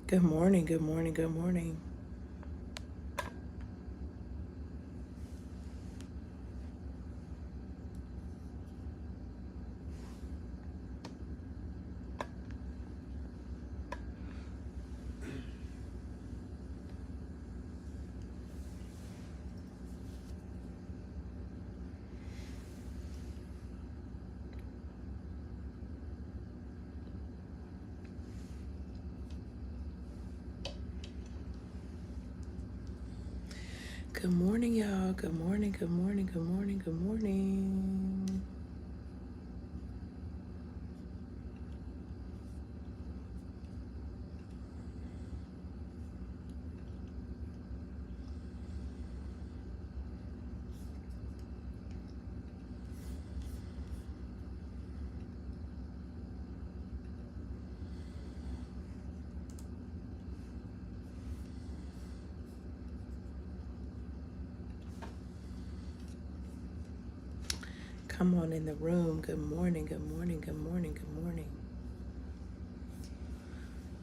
Good morning, good morning, good morning. Good morning, y'all. Good morning, good morning, good morning, good morning. Come on in the room. Good morning, good morning, good morning, good morning.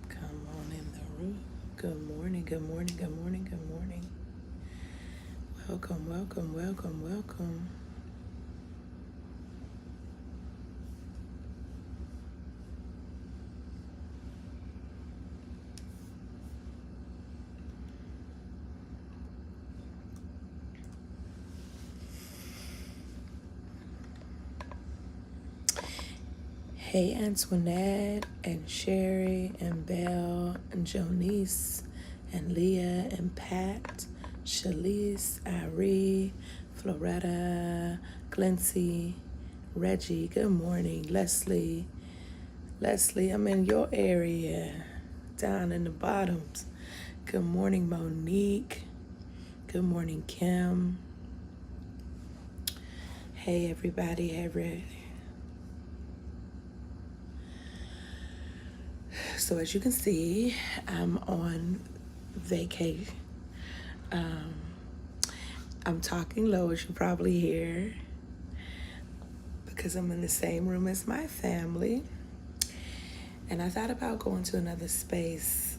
Come on in the room. Good morning, good morning, good morning, good morning. Welcome, welcome, welcome, welcome. Hey, Antoinette and Sherry and Belle and Jonice and Leah and Pat, Shalise, Irie, Floretta, Glency, Reggie. Good morning, Leslie. Leslie, I'm in your area, down in the bottoms. Good morning, Monique. Good morning, Kim. Hey, everybody. So as you can see, I'm on vacation. I'm talking low, as you probably hear, because I'm in the same room as my family. And I thought about going to another space,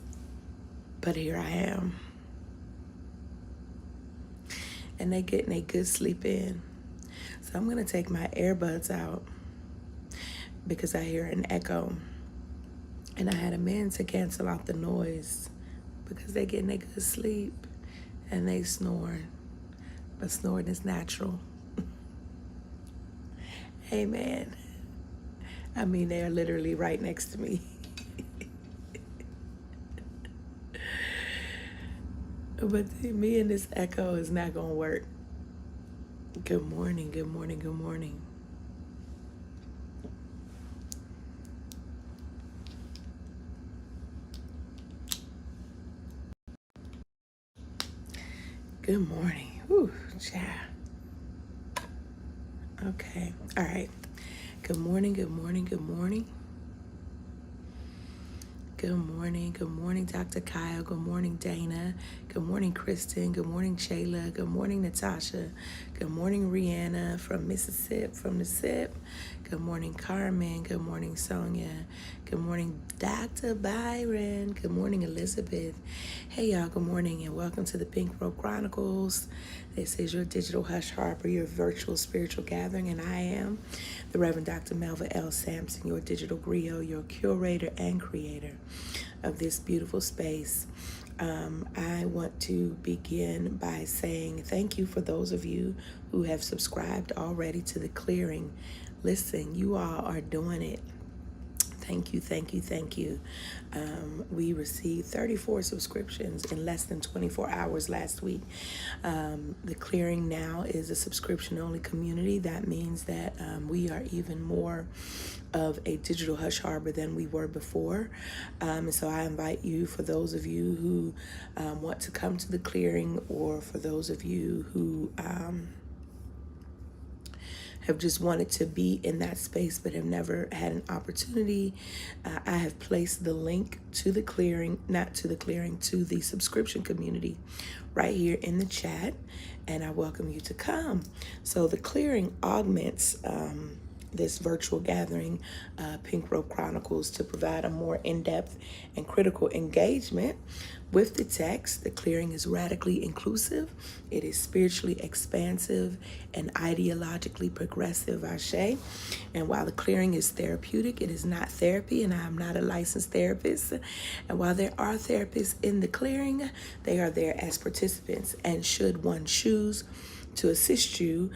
but here I am. And they getting a good sleep in. So I'm gonna take my earbuds out because I hear an echo. And I had a man to cancel out the noise because they getting a good sleep and they snoring. But snoring is natural. Amen. I mean, they're literally right next to me. But me and this echo is not gonna work. Good morning, good morning, good morning. Good morning. Whew, child. Okay, all right. Good morning, good morning, good morning. Good morning, Dr. Kyle. Good morning, Dana. Good morning, Kristen. Good morning, Shayla. Good morning, Natasha. Good morning, Rihanna from Mississippi, from the SIP. Good morning, Carmen. Good morning, Sonia. Good morning, Dr. Byron. Good morning, Elizabeth. Hey, y'all. Good morning, and welcome to the Pink Road Chronicles. This is your digital hush harbor, your virtual spiritual gathering, and I am the Reverend Dr. Melva L. Sampson, your digital griot, your curator and creator of this beautiful space. I want to begin by saying thank you for those of you who have subscribed already to The Clearing. Listen, you all are doing it. Thank you, thank you, thank you. We received 34 subscriptions in less than 24 hours last week. The Clearing now is a subscription-only community. That means that we are even more of a digital hush harbor than we were before. And so I invite you, for those of you who want to come to The Clearing, or for those of you who have just wanted to be in that space but have never had an opportunity, I have placed the link to The Clearing, not to The Clearing, to the subscription community right here in the chat, and I welcome you to come. So The Clearing augments this virtual gathering, Pink Rope Chronicles, to provide a more in-depth and critical engagement with the text. The clearing is radically inclusive. It is spiritually expansive and ideologically progressive, Ashe. And while the clearing is therapeutic, it is not therapy, and I am not a licensed therapist. And while there are therapists in the clearing, they are there as participants. And should one choose to assist you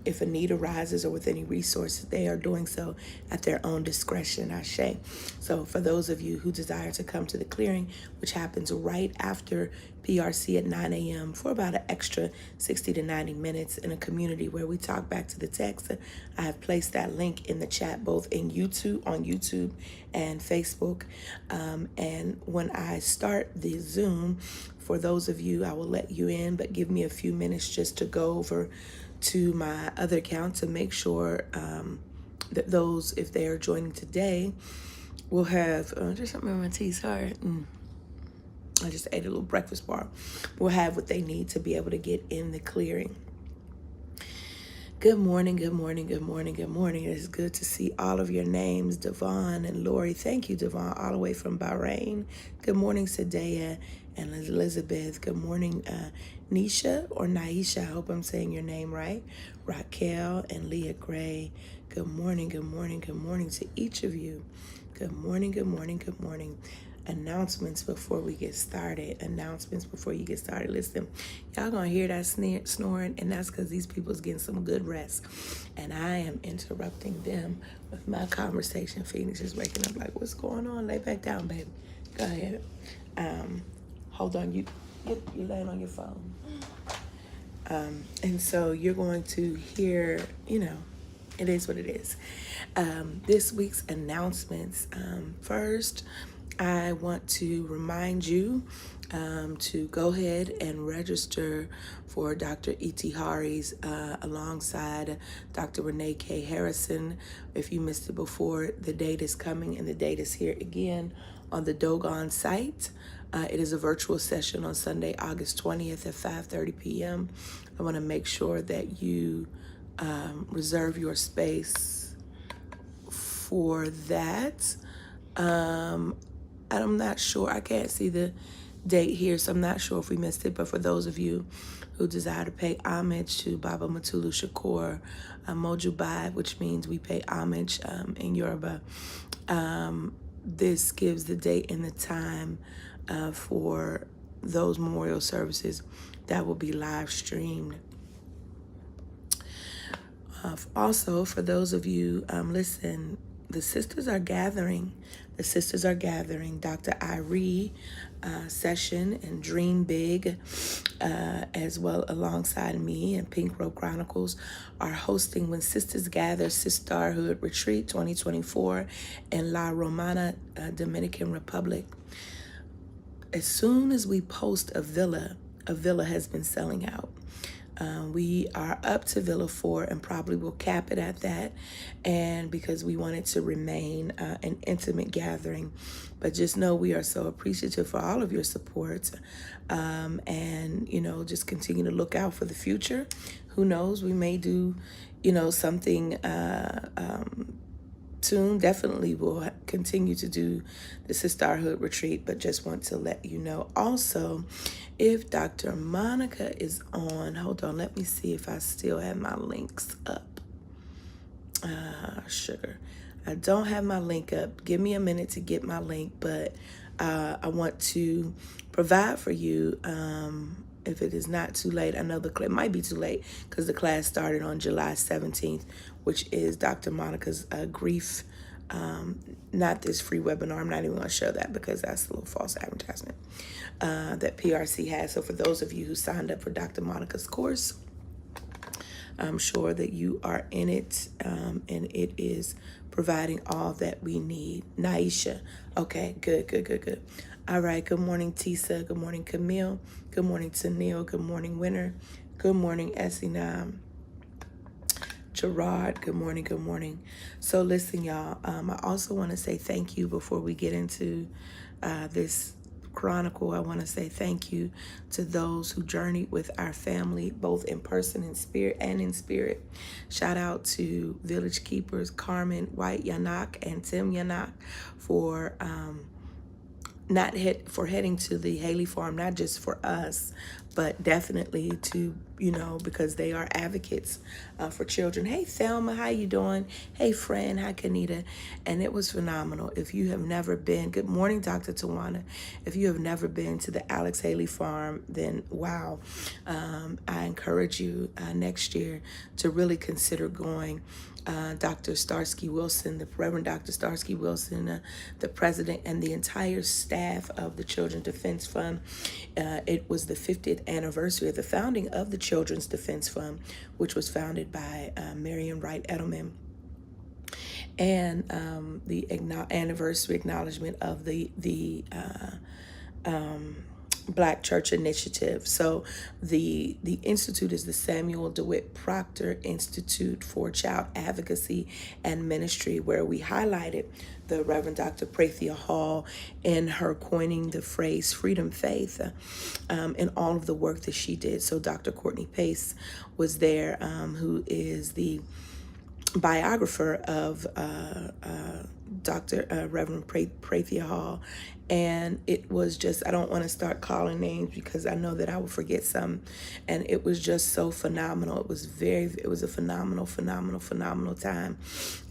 if a need arises or with any resources, they are doing so at their own discretion, Ashe. So for those of you who desire to come to the clearing, which happens right after PRC at 9 a.m. for about an extra 60 to 90 minutes in a community where we talk back to the text, I have placed that link in the chat, both on YouTube and Facebook. And when I start the Zoom, for those of you, I will let you in, but give me a few minutes just to go over to my other account to make sure that those, if they are joining today, will have, just something in my teeth, sorry. I just ate a little breakfast bar. Will have what they need to be able to get in the clearing. Good morning, good morning, good morning, good morning. It is good to see all of your names, Devon and Lori. Thank you, Devon, all the way from Bahrain. Good morning, Sadea and Elizabeth. Good morning, Nisha or Naisha. I hope I'm saying your name right. Raquel and Leah Gray. Good morning, good morning, good morning to each of you. Good morning, good morning, good morning. Announcements before we get started. Announcements before you get started. Listen, y'all gonna hear that snoring, and that's because these people's getting some good rest. And I am interrupting them with my conversation. Phoenix is waking up like, what's going on? Lay back down, baby. Go ahead. Hold on, you're laying on your phone. And so you're going to hear, it is what it is. This week's announcements. First, I want to remind you to go ahead and register for Dr. E.T. Hari's alongside Dr. Renee K. Harrison. If you missed it before, the date is coming and the date is here again on the Dogon site. It is a virtual session on Sunday, August 20th at 5:30 p.m. I want to make sure that you reserve your space for that. I'm not sure. I can't see the date here, so I'm not sure if we missed it. But for those of you who desire to pay homage to Baba Mutulu Shakur Mojubai, which means we pay homage in Yoruba, this gives the date and the time for those memorial services that will be live streamed. Also, for those of you, listen, the sisters are gathering. The sisters are gathering. Dr. Irie session and Dream Big, as well alongside me and Pink Rope Chronicles, are hosting When Sisters Gather Sisterhood Retreat 2024 in La Romana, Dominican Republic. As soon as we post a villa has been selling out. We are up to Villa 4 and probably will cap it at that, and because we want it to remain an intimate gathering. But just know we are so appreciative for all of your support, and just continue to look out for the future. Who knows, we may do something soon. Definitely will continue to do the Sisterhood Retreat, but just want to let you know. Also, if Dr. Monica is on, hold on, let me see if I still have my links up. Sugar. I don't have my link up. Give me a minute to get my link, but I want to provide for you, if it is not too late. I know it might be too late because the class started on July 17th, which is Dr. Monica's grief, not this free webinar. I'm not even going to show that because that's a little false advertisement that PRC has. So for those of you who signed up for Dr. Monica's course, I'm sure that you are in it, and it is providing all that we need. Naisha. Okay, good. All right, good morning, Tisa. Good morning, Camille. Good morning, Tanil. Good morning, Winter. Good morning, Essinam. Gerard, good morning. So listen, y'all, I also want to say thank you before we get into this Chronicle. I want to say thank you to those who journeyed with our family, both in person and spirit and in spirit. Shout out to Village Keepers Carmen White Yanak and Tim Yanak for heading to the Haley Farm, not just for us, but definitely to, because they are advocates for children. Hey, Thelma, how you doing? Hey, friend, hi, Kanita. And it was phenomenal. If you have never been, good morning, Dr. Tawana. If you have never been to the Alex Haley Farm, then wow. I encourage you next year to really consider going. Dr. Starsky Wilson, the Reverend Dr. Starsky Wilson, the president, and the entire staff of the Children's Defense Fund. It was the 50th anniversary of the founding of the Children's Defense Fund, which was founded by Marion Wright Edelman, and the anniversary acknowledgement of the Black Church Initiative. So the institute is the Samuel DeWitt Proctor Institute for Child Advocacy and Ministry, where we highlighted the Reverend Dr. Prathia Hall in her coining the phrase freedom faith and all of the work that she did. So Dr. Courtney Pace was there, who is the biographer of Dr. Reverend Prathia Hall. And it was just, I don't want to start calling names because I know that I will forget some. And it was just so phenomenal. It was a phenomenal time.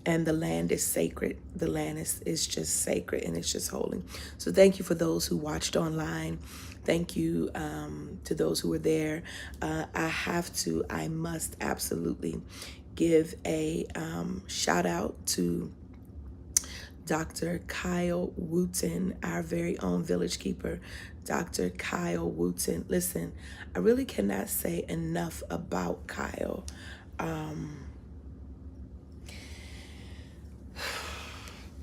And the land is sacred. The land is just sacred, and it's just holy. So thank you for those who watched online. Thank you to those who were there. I must absolutely give a shout out to Dr. Kyle Wooten, our very own village keeper, Dr. Kyle Wooten. Listen, I really cannot say enough about Kyle.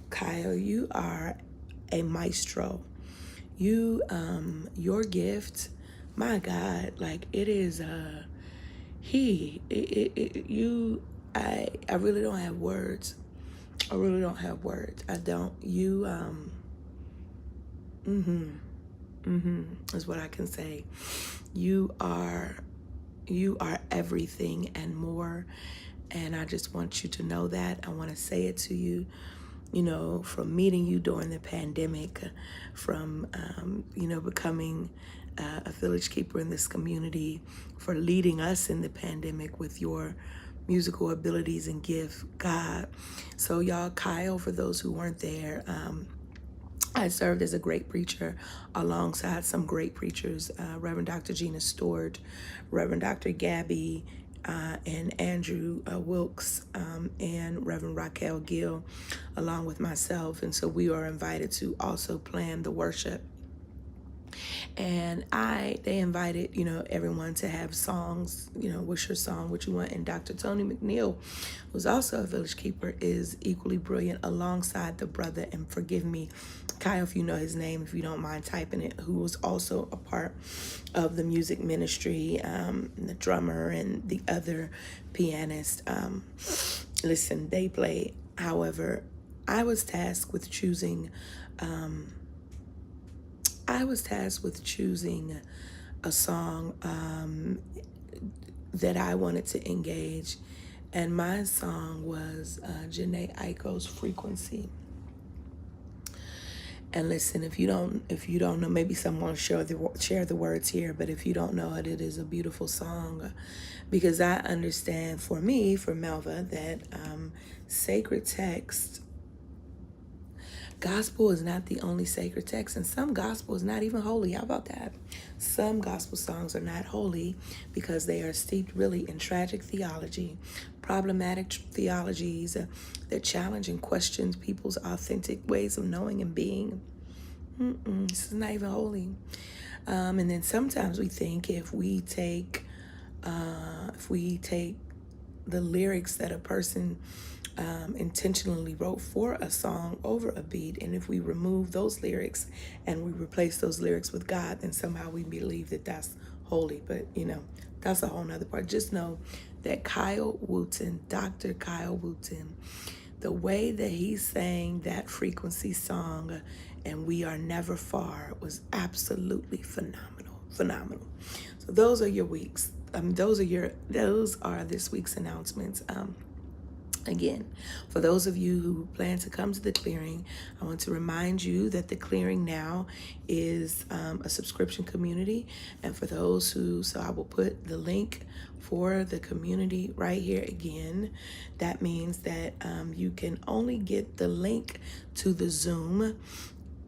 Kyle, you are a maestro. Your gift, my God, like it is, I really don't have words. I really don't have words. I don't. Is what I can say. You are everything and more. And I just want you to know that. I want to say it to you, from meeting you during the pandemic, from, becoming a village keeper in this community, for leading us in the pandemic with your musical abilities and gift, God. So y'all, Kyle, for those who weren't there, I served as a great preacher alongside some great preachers, Reverend Dr. Gina Stewart, Reverend Dr. Gabby, and Andrew Wilkes, and Reverend Raquel Gill, along with myself. And so we are invited to also plan the worship. And they invited, everyone to have songs, what's your song, what you want. And Dr. Tony McNeil, who's also a village keeper, is equally brilliant alongside the brother, and forgive me, Kyle, if you know his name, if you don't mind typing it, who was also a part of the music ministry, the drummer and the other pianist. Listen, they play. However, I was tasked with choosing a song that I wanted to engage, and my song was Jhené Aiko's Frequency. And listen, if you don't know, maybe someone share the words here, but if you don't know it, it is a beautiful song, because I understand, for me, for Melva, that sacred text, gospel is not the only sacred text, and some gospel is not even holy. How about that? Some gospel songs are not holy because they are steeped really in tragic theology, problematic theologies that challenge and question people's authentic ways of knowing and being. This is not even holy. And then sometimes we think if we take the lyrics that a person intentionally wrote for a song over a beat, and if we remove those lyrics and we replace those lyrics with God, then somehow we believe that that's holy. But that's a whole nother part. Just know that Kyle Wooten, Dr. Kyle Wooten, The way that he sang that Frequency song, And We Are Never Far, was absolutely phenomenal. Phenomenal. So those are your weeks. Those are this week's announcements. Again, for those of you who plan to come to the clearing, I want to remind you that the clearing now is a subscription community. And for those so I will put the link for the community right here again. That means that you can only get the link to the Zoom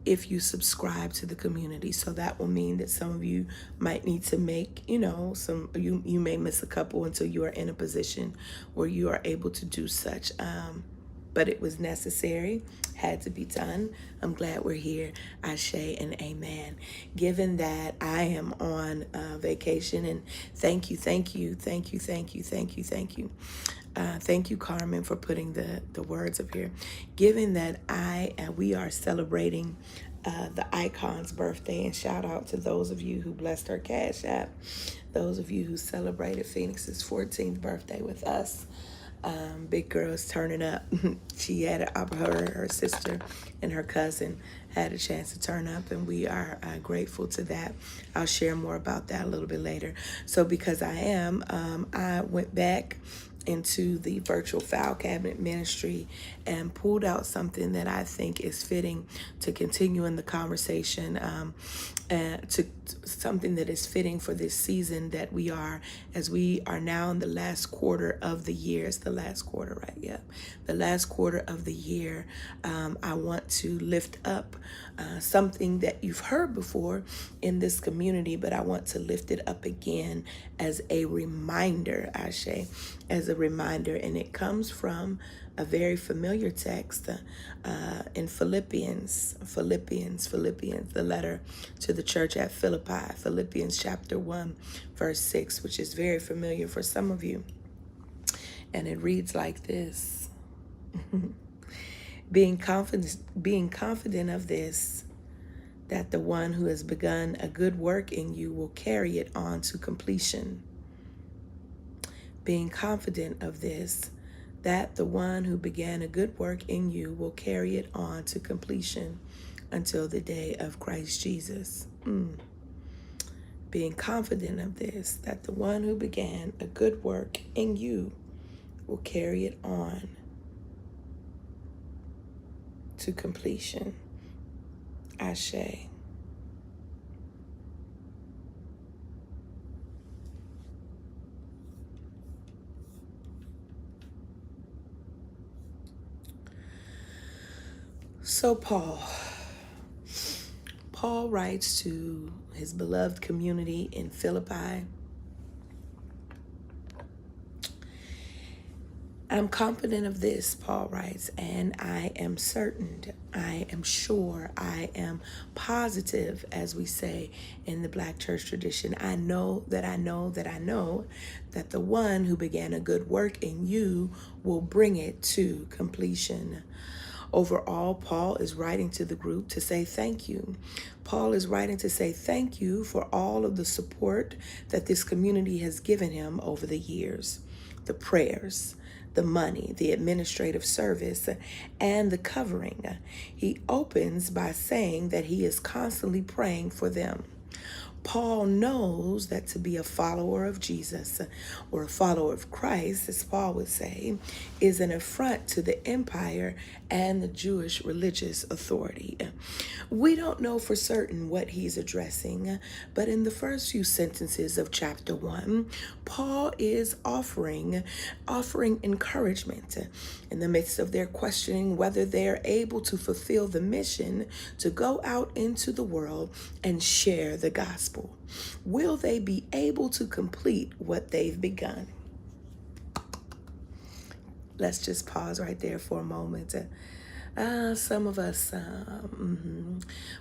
if you subscribe to the community. So that will mean that some of you might need to make, you may miss a couple until you are in a position where you are able to do such. But it was necessary, had to be done. I'm glad we're here. Ashe and amen. Given that I am on vacation, and thank you. Thank you, Carmen, for putting the words up here. Given that we are celebrating the Icon's birthday, and shout out to those of you who blessed her Cash App, those of you who celebrated Phoenix's 14th birthday with us. Big girl's turning up. She had her sister and her cousin had a chance to turn up, and we are grateful to that. I'll share more about that a little bit later. So because I went back into the virtual file cabinet ministry and pulled out something that I think is fitting to continue in the conversation, to something that is fitting for this season that we are, as we are now in the last quarter of the year. It's the last quarter, right? Yeah. The last quarter of the year. I want to lift up something that you've heard before in this community, but I want to lift it up again as a reminder, Ashe, as a reminder. And it comes from a very familiar text in Philippians, the letter to the church at Philippi, Philippians chapter 1, verse 6, which is very familiar for some of you. And it reads like this. Being confident of this, that the one who has begun a good work in you will carry it on to completion. Being confident of this, that the one who began a good work in you will carry it on to completion until the day of Christ Jesus. Being confident of this, that the one who began a good work in you will carry it on to completion. Ashe. So Paul writes to his beloved community in Philippi. I'm confident of this, Paul writes, and I am certain, I am sure, I am positive, as we say in the Black church tradition. I know that the one who began a good work in you will bring it to completion. Overall, Paul is writing to the group to say thank you. Paul is writing to say thank you for all of the support that this community has given him over the years. The prayers, the money, the administrative service, and the covering. He opens by saying that he is constantly praying for them. Paul knows that to be a follower of Jesus, or a follower of Christ, as Paul would say, is an affront to the empire and the Jewish religious authority. We don't know for certain what he's addressing, but in the first few sentences of chapter 1, Paul is offering encouragement in the midst of their questioning whether they're able to fulfill the mission to go out into the world and share the gospel. Will they be able to complete what they've begun? Let's just pause right there for a moment. Some of us,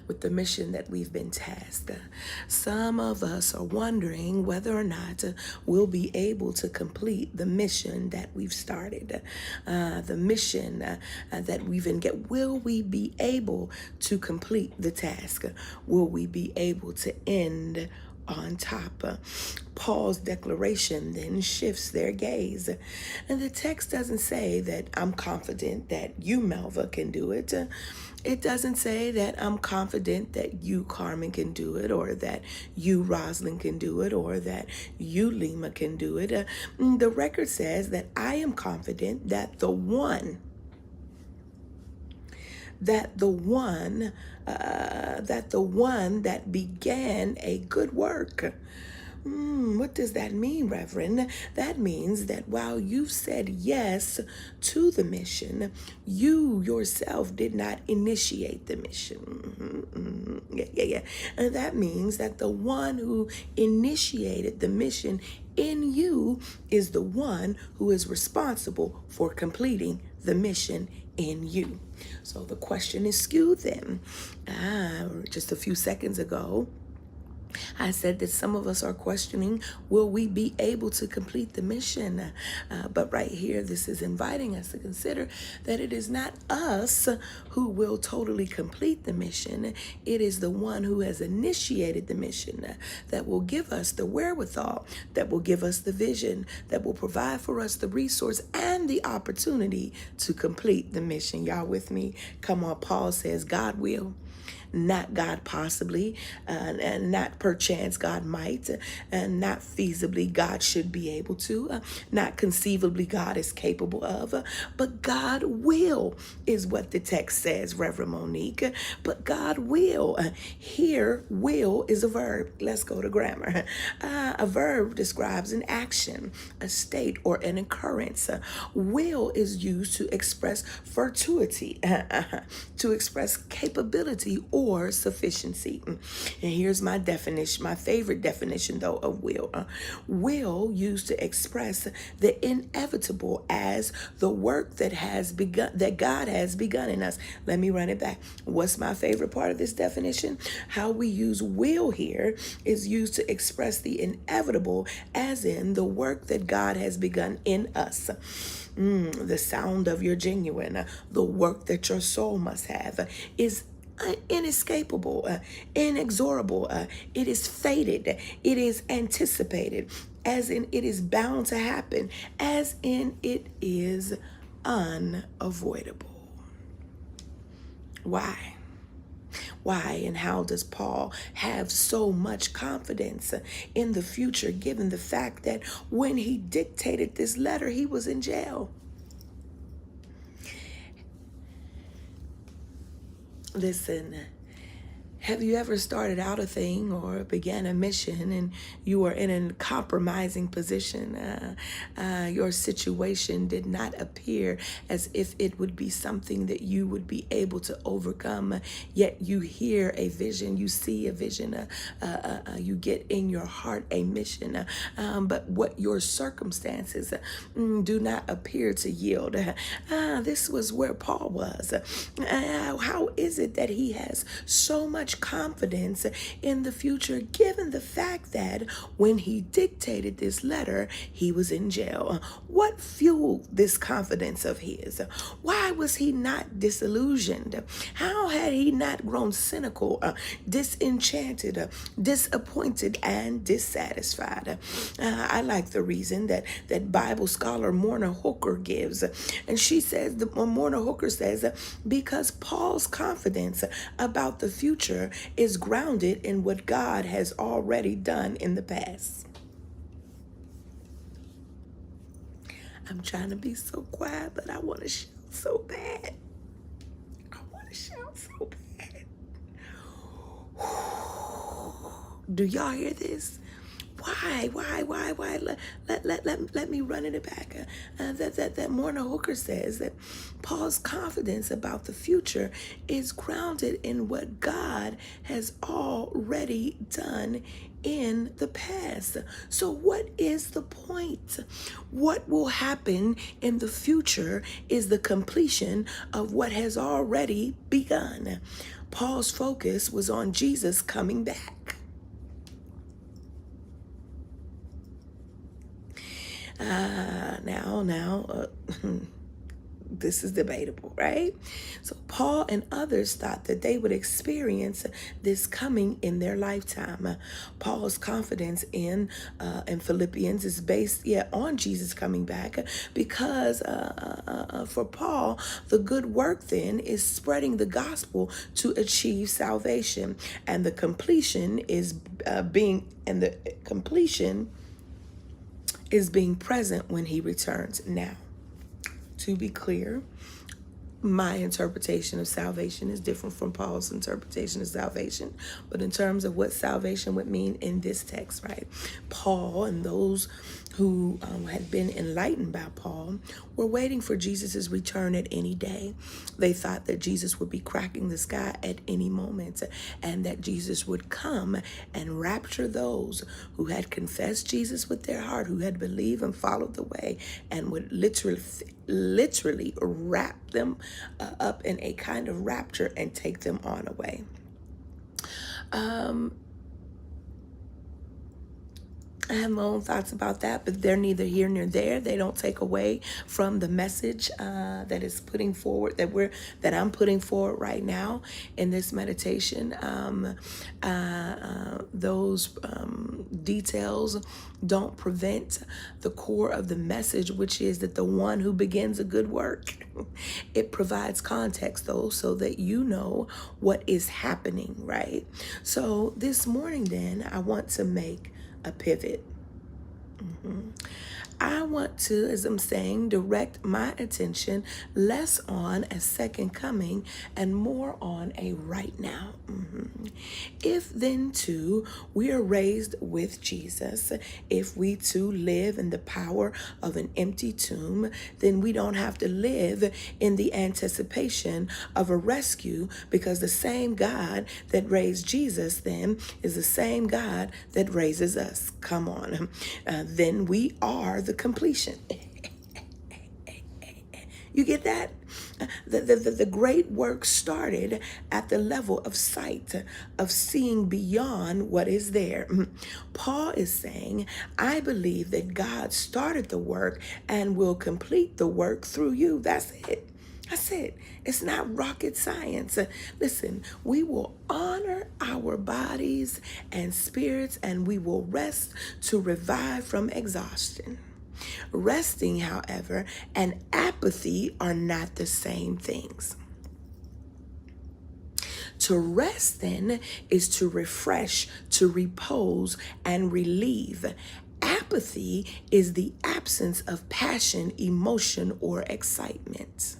with the mission that we've been tasked, some of us are wondering whether or not we'll be able to complete the mission that we've started, the mission that we've engaged. Will we be able to complete the task? Will we be able to end on top. Paul's declaration then shifts their gaze. And the text doesn't say that I'm confident that you, Melva, can do it. It doesn't say that I'm confident that you, Carmen, can do it, or that you, Roslyn, can do it, or that you, Lima, can do it. The record says that I am confident that the one that began a good work. What does that mean, Reverend? That means that while you've said yes to the mission, you yourself did not initiate the mission. Yeah. And that means that the one who initiated the mission in you is the one who is responsible for completing the mission in you. So the question is skewed then. Just a few seconds ago, I said that some of us are questioning, will we be able to complete the mission? But right here, this is inviting us to consider that it is not us who will totally complete the mission. It is the one who has initiated the mission that will give us the wherewithal, that will give us the vision, that will provide for us the resource and the opportunity to complete the mission. Y'all with me? Come on, Paul says God will. Not God possibly, and not perchance God might, and not feasibly God should be able to, not conceivably God is capable of, but God will is what the text says, Reverend Monique. But God will. Here, will is a verb. Let's go to grammar. A verb describes an action, a state, or an occurrence. Will is used to express fortuity, to express capability or sufficiency. And here's my definition, my favorite definition though of will. Will used to express the inevitable as the work that has begun, that God has begun in us. Let me run it back. What's my favorite part of this definition? How we use will here is used to express the inevitable as in the work that God has begun in us. The sound of your genuine, the work that your soul must have is inescapable, inexorable. It is fated. It is anticipated, as in it is bound to happen, as in it is unavoidable. Why? Why and how does Paul have so much confidence in the future, given the fact that when he dictated this letter, he was in jail? Listen, have you ever started out a thing or began a mission and you were in a compromising position? Your situation did not appear as if it would be something that you would be able to overcome, yet you hear a vision, you see a vision, you get in your heart a mission, but what your circumstances do not appear to yield. This was where Paul was. How is it that he has so much confidence in the future, given the fact that when he dictated this letter, he was in jail? What fueled this confidence of his? Why was he not disillusioned? How had he not grown cynical, disenchanted, disappointed, and dissatisfied? I like the reason that Bible scholar Morna Hooker gives. And she says, Morna Hooker says, because Paul's confidence about the future is grounded in what God has already done in the past. I'm trying to be so quiet, but I want to shout so bad. I want to shout so bad. Do y'all hear this? Why? Let me run it back. That Morna Hooker says that Paul's confidence about the future is grounded in what God has already done in the past. So what is the point? What will happen in the future is the completion of what has already begun. Paul's focus was on Jesus coming back. This is debatable, right? So Paul and others thought that they would experience this coming in their lifetime. Paul's confidence in Philippians is based, on Jesus coming back, because for Paul, the good work then is spreading the gospel to achieve salvation, and the completion is being present when he returns. Now, to be clear, my interpretation of salvation is different from Paul's interpretation of salvation. But in terms of what salvation would mean in this text, right? Paul and those who had been enlightened by Paul were waiting for Jesus's return at any day. They thought that Jesus would be cracking the sky at any moment, and that Jesus would come and rapture those who had confessed Jesus with their heart, who had believed and followed the way, and would literally wrap them up in a kind of rapture and take them on away. I have my own thoughts about that, but they're neither here nor there. They don't take away from the message that is putting forward, that I'm putting forward right now in this meditation. Those details don't prevent the core of the message, which is that the one who begins a good work. It provides context, though, so that you know what is happening, right? So this morning, then, I want to make a pivot. I want to, as I'm saying, direct my attention less on a second coming and more on a right now. If then too we are raised with Jesus, if we too live in the power of an empty tomb, then we don't have to live in the anticipation of a rescue, because the same God that raised Jesus then is the same God that raises us. Come on. Then we are the completion. You get that? The great work started at the level of sight, of seeing beyond what is there. Paul is saying, I believe that God started the work and will complete the work through you. That's it. That's it. It's not rocket science. Listen, we will honor our bodies and spirits, and we will rest to revive from exhaustion. Resting, however, and apathy are not the same things. To rest, then, is to refresh, to repose, and relieve. Apathy is the absence of passion, emotion, or excitement.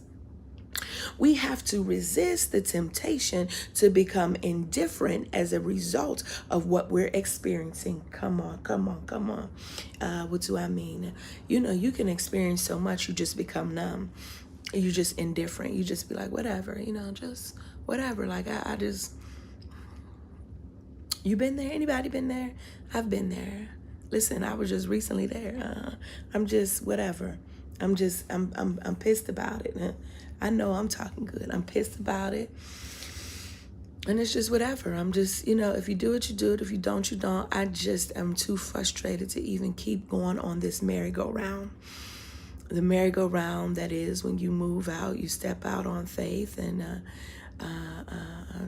We have to resist the temptation to become indifferent as a result of what we're experiencing. Come on. What do I mean? You can experience so much, you just become numb. You're just indifferent. You just be like, whatever, just whatever. Like, I just, you been there? Anybody been there? I've been there. Listen, I was just recently there. I'm just, whatever. I'm pissed about it. I know I'm talking good. I'm pissed about it. And it's just whatever. I'm just, if you do it, you do it. If you don't, you don't. I just am too frustrated to even keep going on this merry-go-round. The merry-go-round that is when you move out, you step out on faith and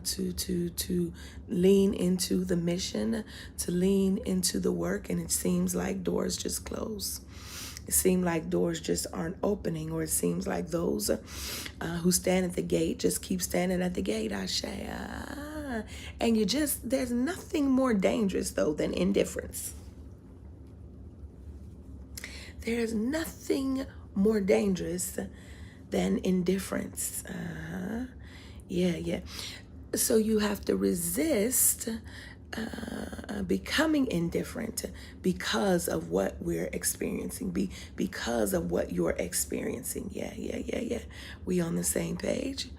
to lean into the mission, to lean into the work, and it seems like doors just close. It seems like doors just aren't opening, or it seems like those who stand at the gate just keep standing at the gate. And there's nothing more dangerous, though, than indifference. There's nothing more dangerous than indifference. Yeah. So you have to resist becoming indifferent because of what we're experiencing, because of what you're experiencing. Yeah. We on the same page?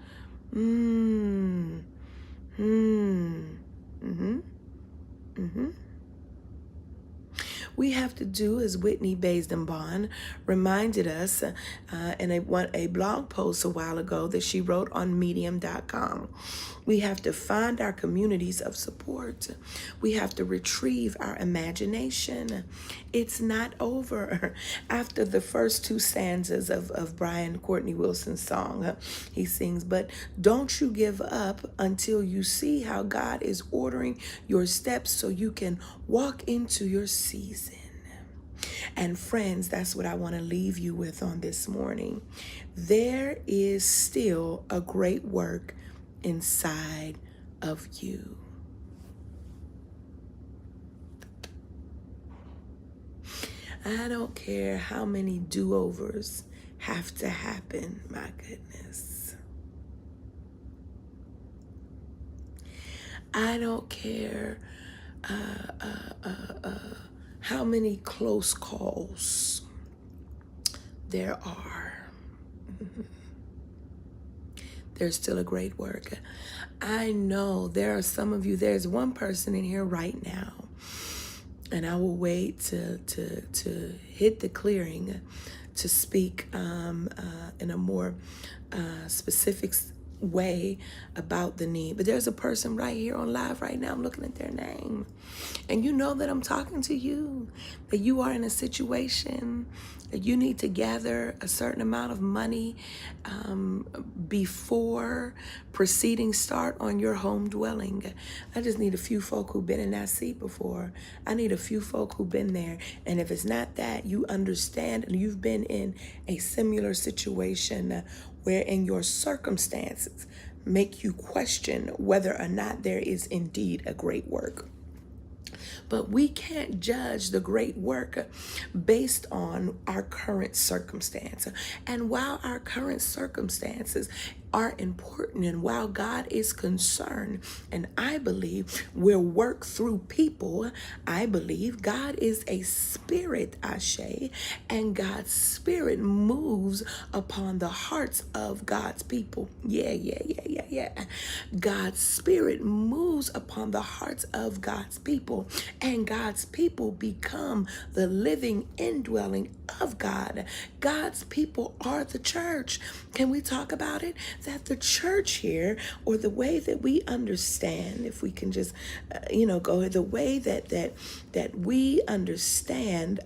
we have to do as Whitney Baisdenbon reminded us in a blog post a while ago that she wrote on medium.com. We have to find our communities of support. We have to retrieve our imagination. It's not over. After the first two stanzas of Brian Courtney Wilson's song, he sings, but don't you give up until you see how God is ordering your steps so you can walk into your season. And friends, that's what I want to leave you with on this morning. There is still a great work inside of you. I don't care how many do-overs have to happen, my goodness. I don't care how many close calls there are. There's still a great work. I know there are some of you, there's one person in here right now, and I will wait to hit the clearing to speak in a more specific way about the need. But there's a person right here on live right now. I'm looking at their name. And you know that I'm talking to you, that you are in a situation that you need to gather a certain amount of money before proceedings start on your home dwelling. I just need a few folk who've been in that seat before. I need a few folk who've been there. And if it's not that, you understand and you've been in a similar situation wherein your circumstances make you question whether or not there is indeed a great work. But we can't judge the great work based on our current circumstance. And while our current circumstances are important, and while God is concerned, and I believe we'll work through people, I believe God is a spirit, Ashe, and God's spirit moves upon the hearts of God's people. Yeah. God's spirit moves upon the hearts of God's people, and God's people become the living indwelling of God. God's people are the church. Can we talk about it? That the church here, or the way that we understand, if we can just, go the way that we understand,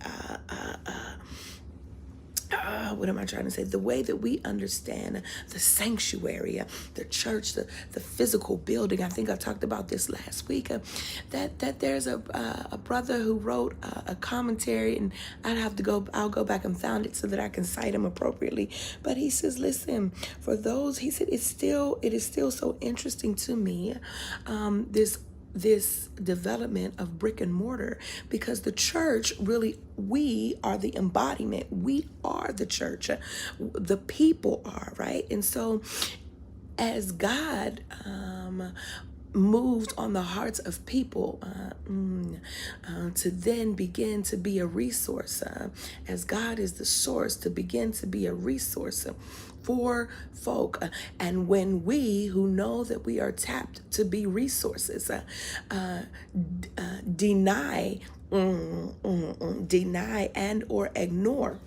what am I trying to say? The way that we understand the sanctuary, the church, the physical building. I think I talked about this last week. That there's a brother who wrote a commentary, and I'll go back and find it so that I can cite him appropriately. But he says, listen, for those, he said, it is still so interesting to me, this development of brick and mortar, because the church really, we are the embodiment. We are the church. The people are, right? And so as God moved on the hearts of people to then begin to be a resource, as God is the source, to begin to be a resource for folk. And when we who know that we are tapped to be resources deny and or ignore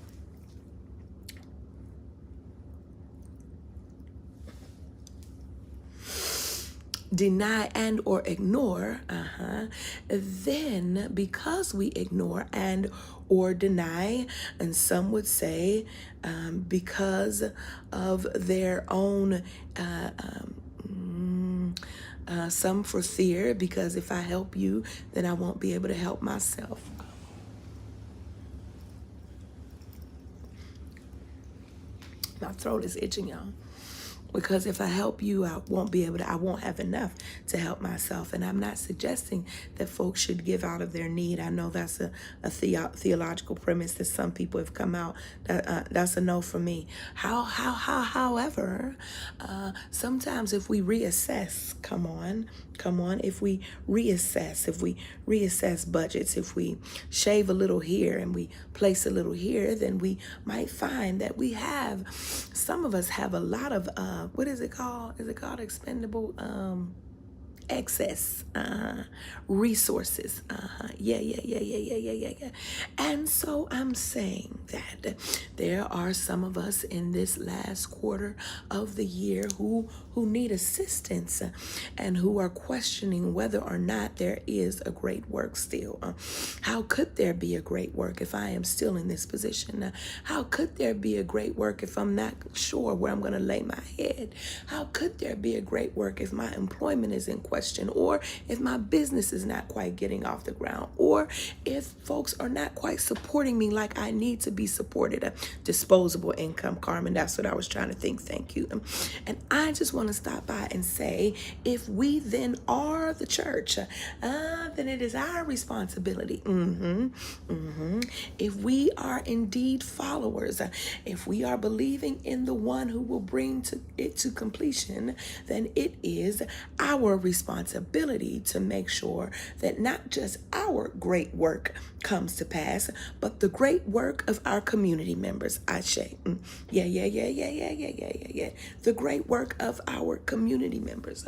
then because we ignore and or deny, and some would say because of their own some for fear, because if I help you, then I won't be able to help myself. My throat is itching, y'all. Because if I help you, I won't have enough to help myself. And I'm not suggesting that folks should give out of their need. I know that's a theological premise that some people have come out. That's a no for me. However, sometimes if we reassess, come on, if we reassess budgets, if we shave a little here and we place a little here, then we might find that some of us have a lot of, what is it called? Is it called expendable? excess resources. Yeah. And so I'm saying that there are some of us in this last quarter of the year who need assistance and who are questioning whether or not there is a great work still. How could there be a great work if I am still in this position? How could there be a great work if I'm not sure where I'm going to lay my head? How could there be a great work if my employment is in question, or if my business is not quite getting off the ground, or if folks are not quite supporting me like I need to be supported? Disposable income, Carmen, that's what I was trying to think. Thank you. And I just want to stop by and say, if we then are the church, then it is our responsibility. If we are indeed followers, if we are believing in the one who will bring it to completion, then it is our responsibility to make sure that not just our great work comes to pass, but the great work of our community members. Ashe. Yeah. The great work of our community members.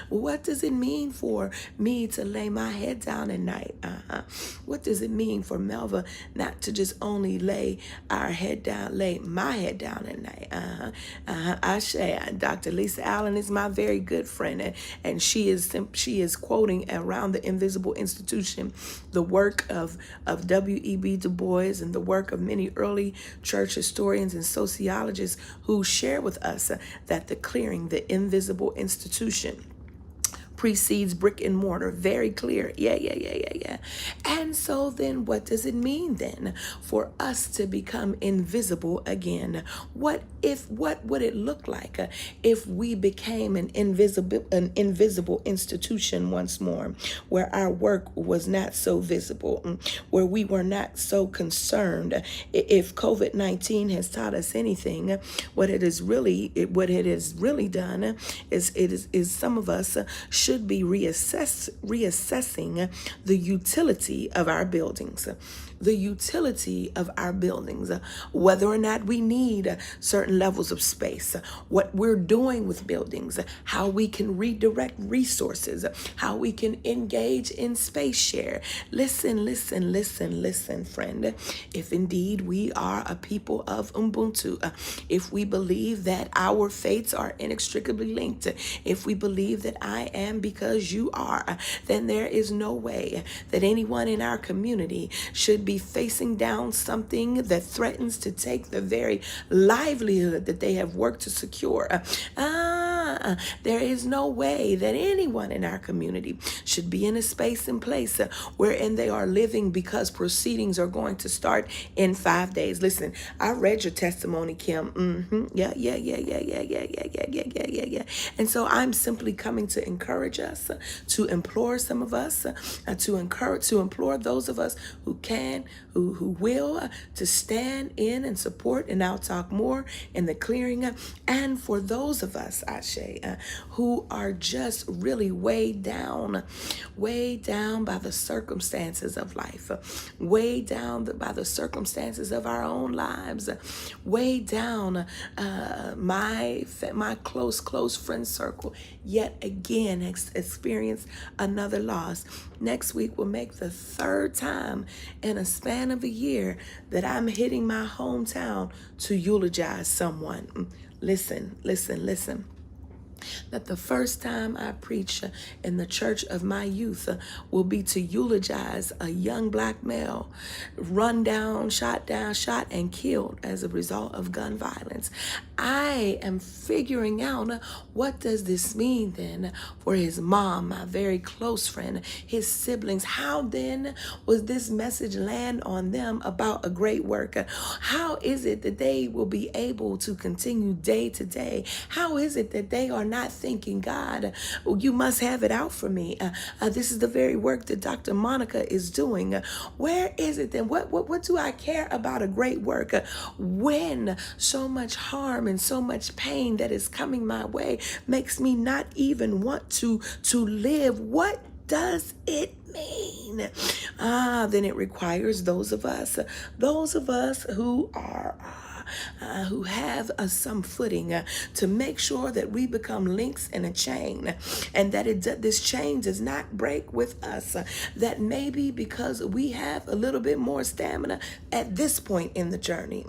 What does it mean for me to lay my head down at night? What does it mean for Melva not to just only lay my head down at night? Ashe. Dr. Lisa Allen is my very good friend, and she is quoting around the Invisible Institution the work of W.E.B. Du Bois and the work of many early church historians and sociologists who share with us that the clearing, the invisible institution, precedes brick and mortar. Very clear. Yeah. And so then what does it mean then for us to become invisible again? What would it look like if we became an invisible institution once more, where our work was not so visible, where we were not so concerned? If COVID-19 has taught us anything, what it has really done is some of us should be reassessing the utility of our buildings. Whether or not we need certain levels of space, what we're doing with buildings, how we can redirect resources, how we can engage in space share. Listen, friend. If indeed we are a people of Ubuntu, if we believe that our fates are inextricably linked, if we believe that I am because you are, then there is no way that anyone in our community should be facing down something that threatens to take the very livelihood that they have worked to secure. There is no way that anyone in our community should be in a space and place wherein they are living because proceedings are going to start in 5 days. Listen, I read your testimony, Kim. Yeah. And so I'm simply coming to encourage us, to implore some of us, to implore those of us who can, who will, to stand in and support, and I'll talk more in the clearing. And for those of us, Ashe, who are just really weighed down by the circumstances of life, weighed down by the circumstances of our own lives, weighed down my close friend circle, yet again experienced another loss. Next week will make the third time in a span of a year that I'm hitting my hometown to eulogize someone. Listen. That the first time I preach in the church of my youth will be to eulogize a young black male shot and killed as a result of gun violence. I am figuring out, what does this mean then for his mom, my very close friend, his siblings? How then was this message land on them about a great work? How is it that they will be able to continue day to day? How is it that they are not thinking, God, you must have it out for me? This is the very work that Dr. Monica is doing. Where is it then? What do I care about a great work when so much harm and so much pain that is coming my way makes me not even want to live? What does it mean? Then it requires those of us who are who have some footing to make sure that we become links in a chain, and that this chain does not break with us. That maybe because we have a little bit more stamina at this point in the journey.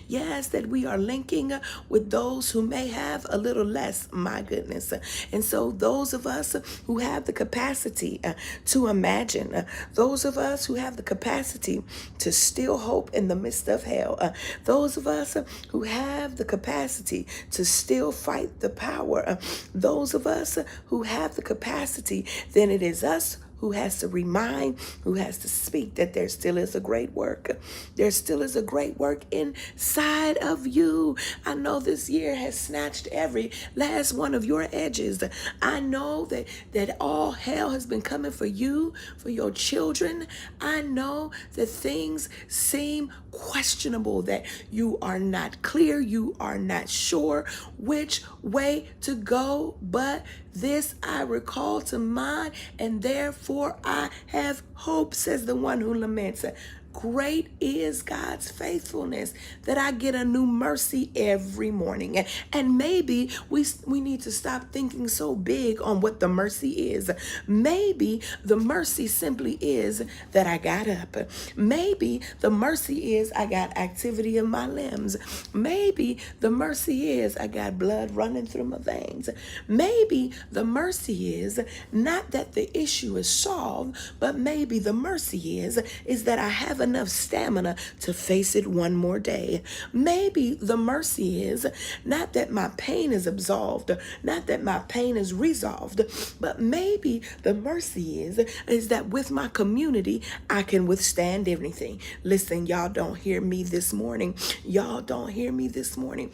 Yes, that we are linking with those who may have a little less, my goodness. And so those of us who have the capacity to imagine, those of us who have the capacity to still hope in the midst of hell, those of us who have the capacity to still fight the power, those of us who have the capacity, then it is us who has to remind, who has to speak that there still is a great work. There still is a great work inside of you. I know this year has snatched every last one of your edges. I know that all hell has been coming for you, for your children. I know that things seem questionable, that you are not clear, you are not sure which way to go, but this I recall to mind, and therefore I have hope, says the one who laments. Great is God's faithfulness, that I get a new mercy every morning. And maybe we need to stop thinking so big on what the mercy is. Maybe the mercy simply is that I got up. Maybe the mercy is I got activity in my limbs. Maybe the mercy is I got blood running through my veins. Maybe the mercy is not that the issue is solved, but maybe the mercy is that I have enough stamina to face it one more day. Maybe the mercy is not that my pain is absolved, not that my pain is resolved, but maybe the mercy is that with my community, I can withstand everything. Listen, y'all don't hear me this morning. Y'all don't hear me this morning.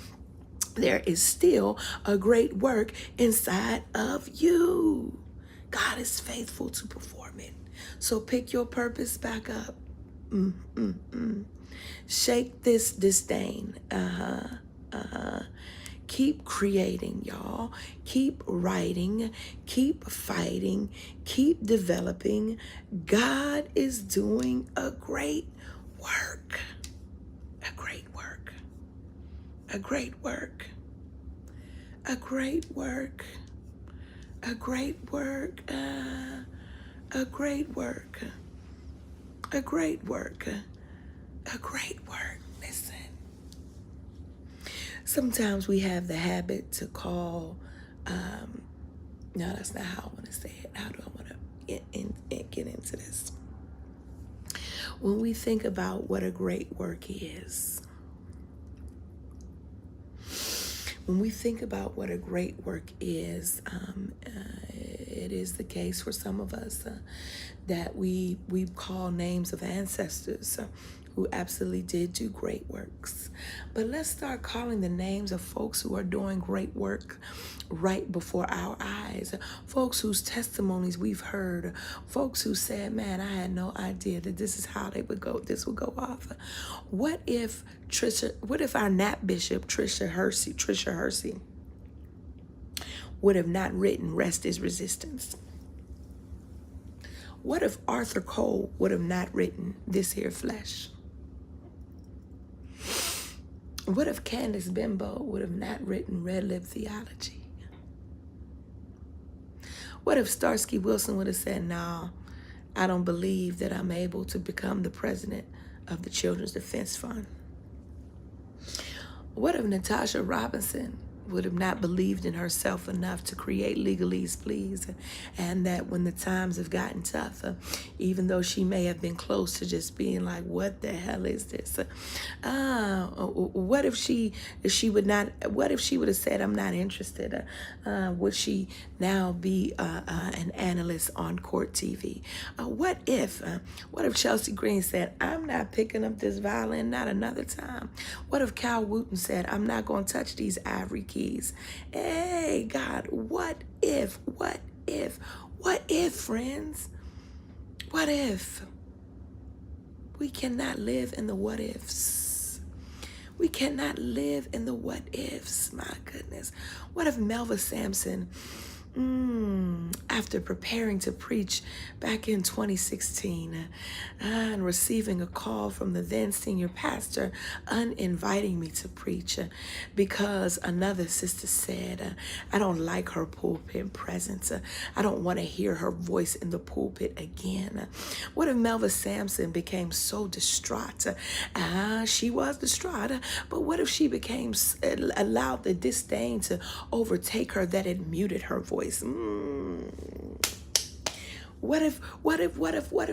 There is still a great work inside of you. God is faithful to perform it. So pick your purpose back up. Shake this disdain. Keep creating, y'all. Keep writing. Keep fighting. Keep developing. God is doing a great work. A great work. A great work. A great work. A great work. A great work. A great work. A great work. Listen. Sometimes we have the habit to call, no, that's not how I want to say it. How do I want to get into this? When we think about what a great work is, when we think about what a great work is, it is the case for some of us that we call names of ancestors who absolutely did do great works. But let's start calling the names of folks who are doing great work right before our eyes. Folks whose testimonies we've heard. Folks who said, man, I had no idea that this is how they would go. This would go off. What if our Nat Bishop, Tricia Hersey, would have not written Rest is Resistance? What if Arthur Cole would have not written This Here Flesh? What if Candace Bimbo would have not written Red Lip Theology? What if Starsky Wilson would have said, no, I don't believe that I'm able to become the president of the Children's Defense Fund? What if Natasha Robinson would have not believed in herself enough to create Legalese Please, and that when the times have gotten tougher, even though she may have been close to just being like, what the hell is this? What if she would have said, I'm not interested? Would she now be an analyst on Court TV? What if Chelsea Green said, I'm not picking up this violin, not another time? What if Cal Wooten said, I'm not going to touch these ivory keys? Hey, God, what if, friends? What if? We cannot live in the what ifs. We cannot live in the what ifs, my goodness. What if Melva Sampson After preparing to preach back in 2016 and receiving a call from the then senior pastor uninviting me to preach because another sister said, I don't like her pulpit presence. I don't want to hear her voice in the pulpit again. What if Melva Sampson became so distraught? She was distraught, but what if she became allowed the disdain to overtake her that it muted her voice? What if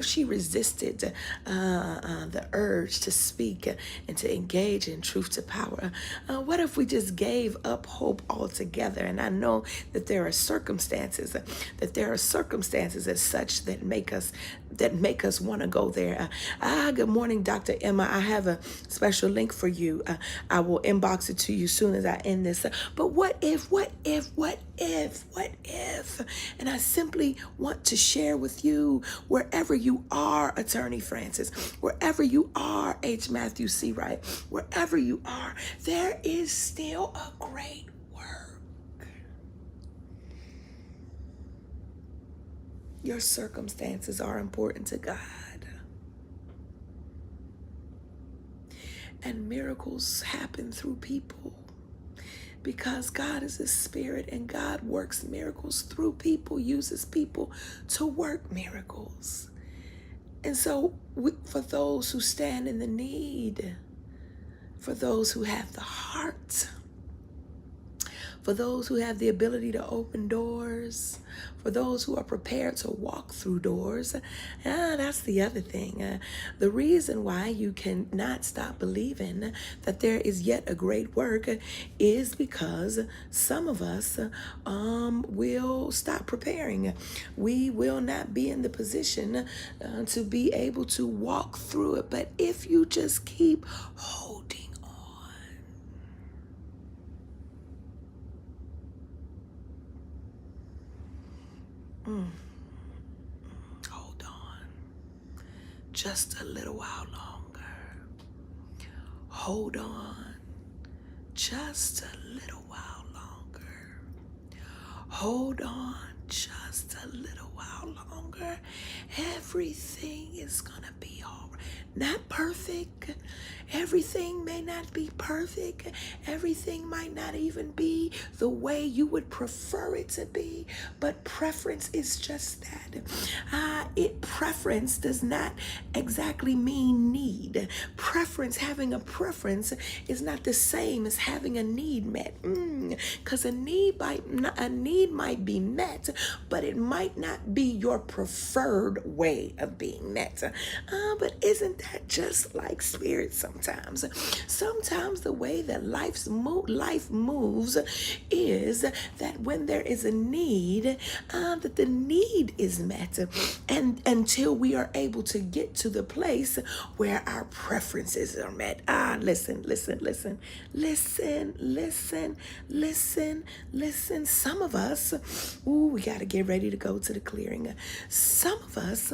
she resisted the urge to speak and to engage in truth to power? What if we just gave up hope altogether? And I know that there are circumstances as such that make us want to go there. Good morning, Dr. Emma. I have a special link for you. I will inbox it to you soon as I end this. But what if? And I simply want to share with you, wherever you are, Attorney Francis, wherever you are, H. Matthew Seawright, wherever you are, there is still a great work. Your circumstances are important to God. And miracles happen through people. Because God is a spirit and God works miracles through people, uses people to work miracles. And so for those who stand in the need, for those who have the heart, for those who have the ability to open doors, for those who are prepared to walk through doors. That's the other thing. The reason why you cannot stop believing that there is yet a great work is because some of us will stop preparing. We will not be in the position to be able to walk through it. But if you just keep holding hold on just a little while longer. Hold on just a little while longer. Hold on just a little while longer. Everything is gonna be all right. Not perfect. Everything may not be perfect. Everything might not even be the way you would prefer it to be. But preference is just that. Preference does not exactly mean need. Preference, having a preference, is not the same as having a need met. Because a need might be met, but it might not be your preferred way of being met. But isn't that just like spirit sometimes? Sometimes the way that life moves is that when there is a need, that the need is met, and until we are able to get to the place where our preferences are met. Listen. Some of us, we got to get ready to go to the clearing. Some of us,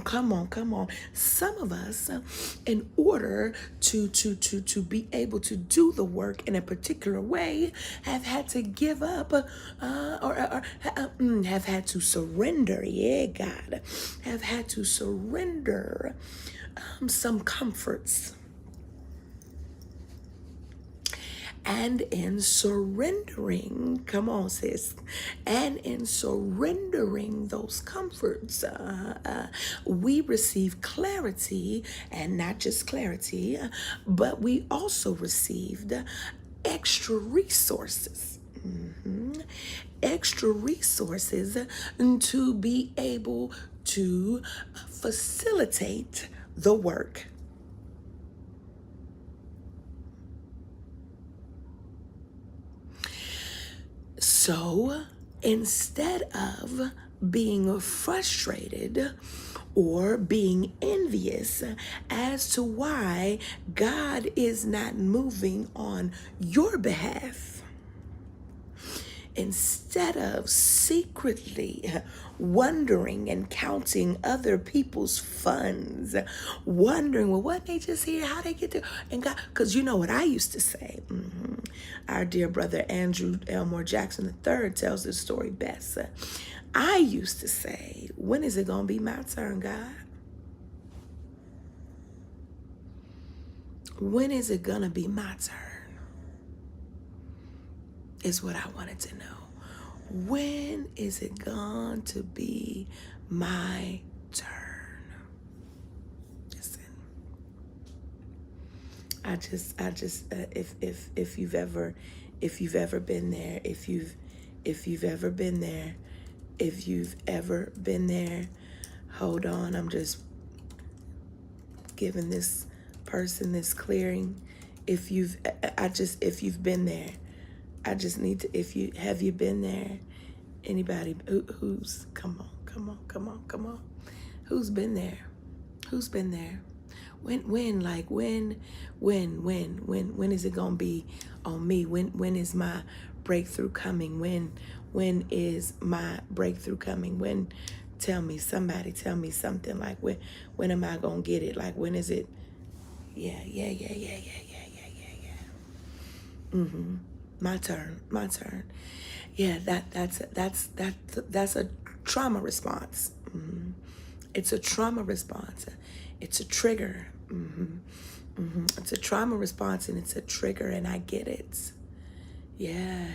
come on. Some of us, in order to be able to do the work in a particular way, have had to give up or have had to surrender. Yeah, God, have had to surrender some comforts. And in surrendering, come on, sis, and in surrendering those comforts, we receive clarity, and not just clarity, but we also received extra resources. Extra resources to be able to facilitate the work. So instead of being frustrated or being envious as to why God is not moving on your behalf, instead of secretly wondering and counting other people's funds, wondering, well, what they just here, how they get there, and God, because you know what I used to say. Our dear brother Andrew Elmore Jackson III tells this story best. I used to say, when is it gonna be my turn, God? When is it gonna be my turn? Is what I wanted to know. When is it going to be my turn? Listen, if you've ever been there, if you've ever been there, hold on, I'm just giving this person this clearing. If you've been there, I just need to, have you been there? Anybody who's, come on. Who's been there? Who's been there? When is it gonna be on me? When is my breakthrough coming? When is my breakthrough coming? Somebody tell me something, like when am I gonna get it? Like, when is it? Yeah. My turn. Yeah, that's a trauma response. It's a trauma response. It's a trigger. It's a trauma response, and it's a trigger, and I get it. Yeah.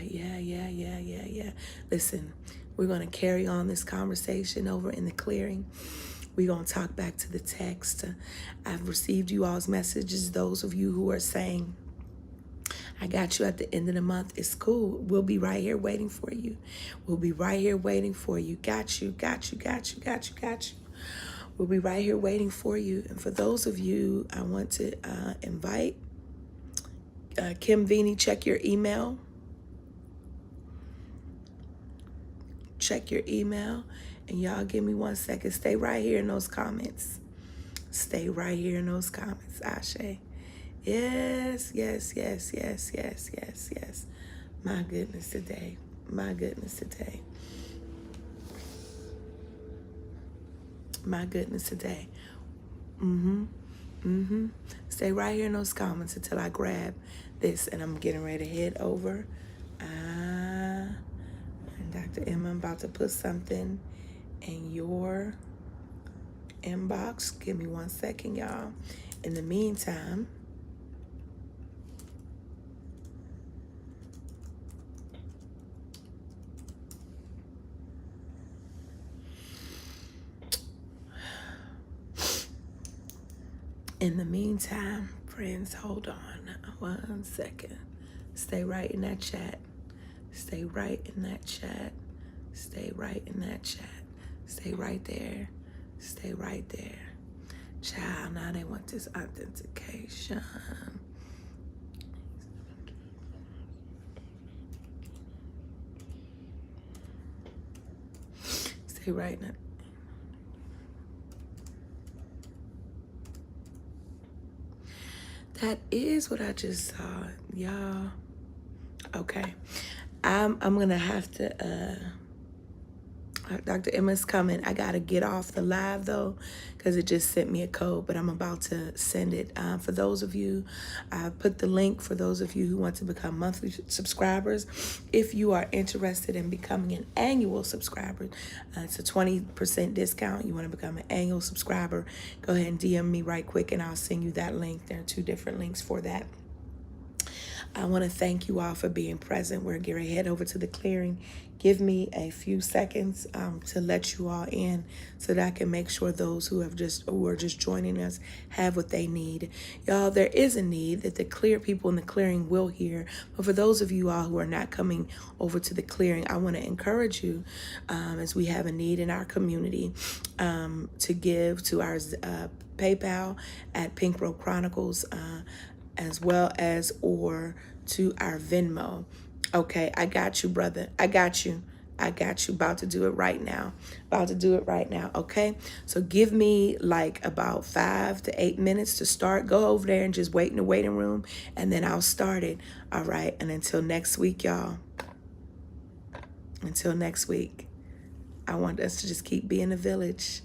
Listen, we're going to carry on this conversation over in the clearing. We're going to talk back to the text. I've received you all's messages, those of you who are saying, I got you at the end of the month. It's cool. We'll be right here waiting for you. We'll be right here waiting for you. Got you. We'll be right here waiting for you. And for those of you, I want to invite Kim Vini, check your email. Check your email. And y'all give me 1 second. Stay right here in those comments. Ashe. Yes. My goodness today. Stay right here in those comments until I grab this, and I'm getting ready to head over. And Dr. Emma, I'm about to put something in your inbox. Give me 1 second, y'all. In the meantime, friends, hold on 1 second. Stay right in that chat. Stay right there. Child, now they want this authentication. Stay right now. That is what I just saw, y'all. Okay, I'm gonna have to. Dr. Emma's coming. I gotta get off the live though, because it just sent me a code, but I'm about to send it. For those of you, I put the link for those of you who want to become monthly subscribers. If you are interested in becoming an annual subscriber, it's a 20% discount. You want to become an annual subscriber, go ahead and DM me right quick and I'll send you that link. There are 2 different links for that. I want to thank you all for being present. We're getting ready to head over to the clearing. Give me a few seconds to let you all in so that I can make sure those who are just joining us have what they need. Y'all, there is a need that the clear people in the clearing will hear. But for those of you all who are not coming over to the clearing, I want to encourage you, as we have a need in our community, to give to our PayPal at Pink Row Chronicles, as well as or to our Venmo. Okay, I got you, brother. I got you. About to do it right now. Okay, so give me like about 5 to 8 minutes to start. Go over there and just wait in the waiting room, and then I'll start it. All right, and until next week, y'all. Until next week, I want us to just keep being a village.